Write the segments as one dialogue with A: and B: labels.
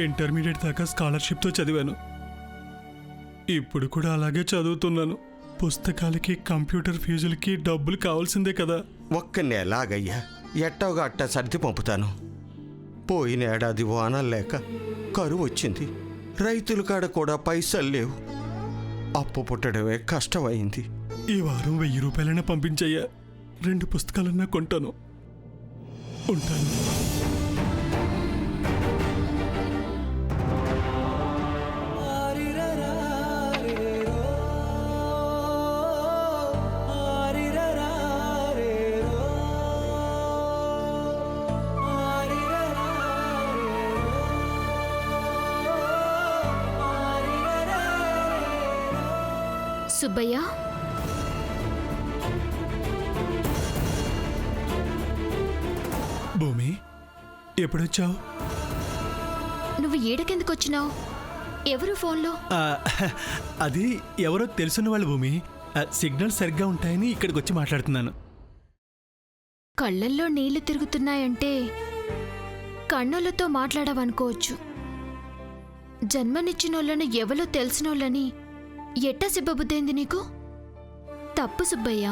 A: Intermediate దాకా స్కాలర్షిప్తో చదివాను. ఇప్పుడు కూడా అలాగే చదువుతున్నాను. పుస్తకాలకి కంప్యూటర్ ఫీజులకి డబ్బులు కావాల్సిందే కదా.
B: ఒక్క నెలాగయ్యా, ఎట్టోగా అట్ట సర్ది పంపుతాను. పోయిన ఏడాది వానలు లేక కరువు వచ్చింది. రైతుల కాడ కూడా పైసలు లేవు. అప్పు పుట్టడమే కష్టమైంది.
A: ఈ వారం 1000 రూపాయలైనా పంపించయ్యా. 2 పుస్తకాలన్నా కొంటాను. ఉంటాను.
C: సుబ్బయ్య,
A: భూమి ఎప్పుడొచ్చావు?
C: నువ్వు ఈడకెందుకు వచ్చినావు? ఎవరు ఫోన్లో?
A: అది ఎవరో తెలుసున్న వాళ్ళు భూమి. సిగ్నల్ సరిగ్గా ఉంటాయని ఇక్కడికి వచ్చి మాట్లాడుతున్నాను.
C: కళ్ళల్లో నీళ్లు తిరుగుతున్నాయంటే కన్నులతో మాట్లాడవనుకోవచ్చు. జన్మనిచ్చినోళ్ళను ఎవరో తెలిసినోళ్ళని ఎట్టా సిబ్బబుద్ధైంది నీకు? తప్పు సుబ్బయ్య.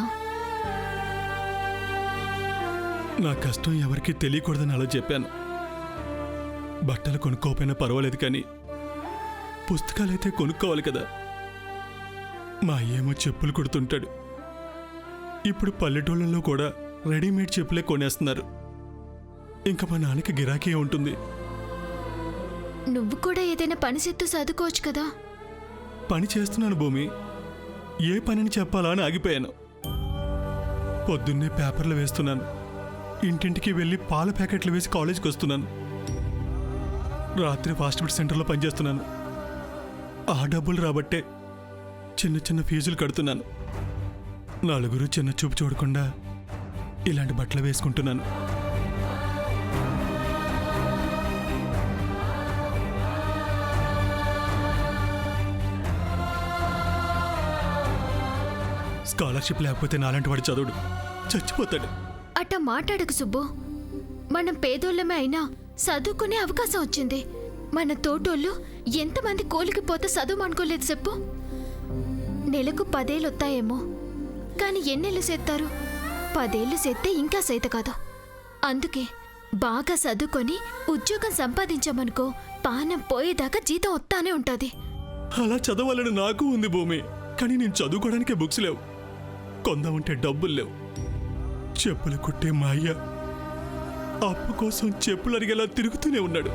A: నా కష్టం ఎవరికీ తెలియకూడదని అలా చెప్పాను. బట్టలు కొనుక్కోపోయినా పర్వాలేదు, కానీ పుస్తకాలైతే కొనుక్కోవాలి కదా. మా అయ్యేమో చెప్పులు కుడుతుంటాడు. ఇప్పుడు పల్లెటూళ్ళల్లో కూడా రెడీమేడ్ చెప్పులే కొనేస్తున్నారు. ఇంకా మా నాన్నకి గిరాకీ ఉంటుంది.
C: నువ్వు కూడా ఏదైనా పని చేస్తూ చదువుకోవచ్చు కదా.
A: పని చేస్తున్నాను భూమి. ఏ పనిని చెప్పాలా అని ఆగిపోయాను. పొద్దున్నే పేపర్లు వేస్తున్నాను. ఇంటింటికి వెళ్ళి పాల ప్యాకెట్లు వేసి కాలేజీకి వస్తున్నాను. రాత్రి ఫాస్ట్ ఫుడ్ సెంటర్లో పనిచేస్తున్నాను. ఆ డబ్బులు రాబట్టే చిన్న చిన్న ఫీజులు కడుతున్నాను. నలుగురు చిన్న చూపు చూడకుండా ఇలాంటి బట్టలు వేసుకుంటున్నాను. స్కాలర్షిప్ లేకపోతే నాలాంటి వాడు చదువుడు, చచ్చిపోతాడు.
C: అట్ట మాట్లాడకు సుబ్బు. మనం పేదోళ్ళమే అయినా చదువుకునే అవకాశం వచ్చింది. మన తోటోళ్ళు ఎంతమంది కోలికి పోతే చదువు అనుకోలేదు చెప్పు. నెలకు 10 ఏళ్ళు వస్తాయేమో, కానీ ఎన్నెళ్ళు చేస్తారు? 10 ఏళ్ళు చేస్తే ఇంకా సైత కాదు. అందుకే బాగా చదువుకొని ఉద్యోగం సంపాదించామనుకో, పానం పోయేదాకా జీతం వస్తానే ఉంటుంది.
A: అలా చదవాలని నాకు ఉంది భూమి, కానీ నేను చదువుకోవడానికే బుక్స్ లేవు. కొందామంటే డబ్బులు లేవు. చెప్పులు కుట్టే మా అయ్య అప్పు కోసం చెప్పులు అడిగేలా తిరుగుతూనే ఉన్నాడు.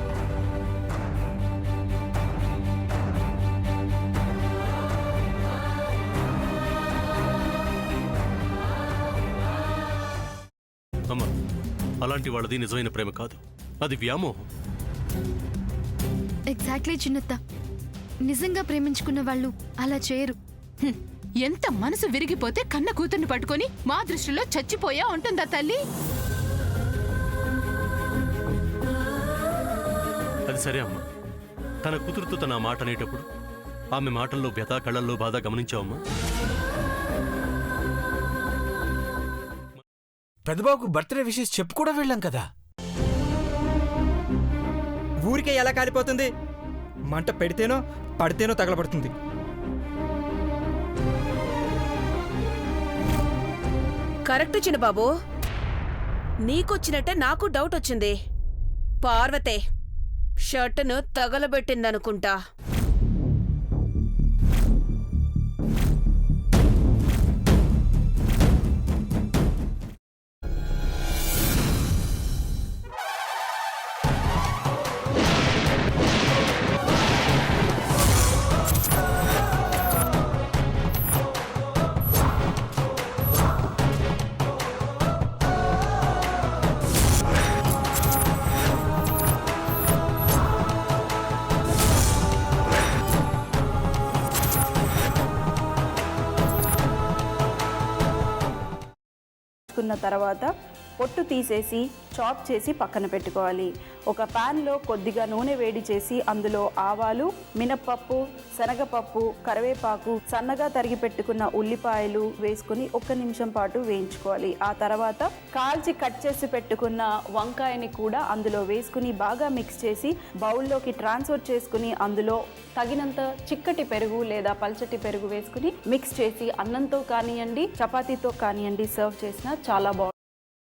D: అమ్మా, అలాంటి వాళ్ళది నిజమైన ప్రేమ కాదు, అది వ్యామోహం.
E: ఎగ్జాక్ట్లీ చిన్నత్త. నిజంగా ప్రేమించుకున్న వాళ్ళు అలా చేయరు.
F: ఎంత మనసు విరిగిపోతే కన్న కూతుర్ని పట్టుకొని మా దృష్టిలో చచ్చిపోయా ఉంటుందా తల్లి?
D: అది సరే అమ్మా, తన కూతురుతో తన మాట అనేటప్పుడు ఆమె మాటల్లో వ్యథ, కళ్ళల్లో బాధ గమనించావమ్మా?
G: పెద్దబాబుకు బర్త్డే విషెస్ చెప్పు కూడా వెళ్ళాం కదా.
H: ఊరికే ఎలా కాలిపోతుంది? మంట పెడితేనో పడితేనో తగలబడుతుంది.
I: కరెక్ట్ చిన్నబాబు. నీకొచ్చినట్టే నాకు డౌట్ వచ్చింది. పార్వతే షర్టును తగలబెట్టిందనుకుంటా.
J: తర్వాత పొట్టు తీసేసి చాప్ చేసి పక్కన పెట్టుకోవాలి. ఒక ప్యాన్లో కొద్దిగా నూనె వేడి చేసి అందులో ఆవాలు, మినప్పప్పు, శనగపప్పు, కరివేపాకు, సన్నగా తరిగి పెట్టుకున్న ఉల్లిపాయలు వేసుకుని 1 నిమిషం పాటు వేయించుకోవాలి. ఆ తర్వాత కాల్చి కట్ చేసి పెట్టుకున్న వంకాయని కూడా అందులో వేసుకుని బాగా మిక్స్ చేసి బౌల్లోకి ట్రాన్స్ఫర్ చేసుకుని అందులో తగినంత చిక్కటి పెరుగు లేదా పల్చటి పెరుగు వేసుకుని మిక్స్ చేసి అన్నంతో కానివ్వండి, చపాతీతో కానివ్వండి సర్వ్ చేసినా చాలా బాగుంటుంది.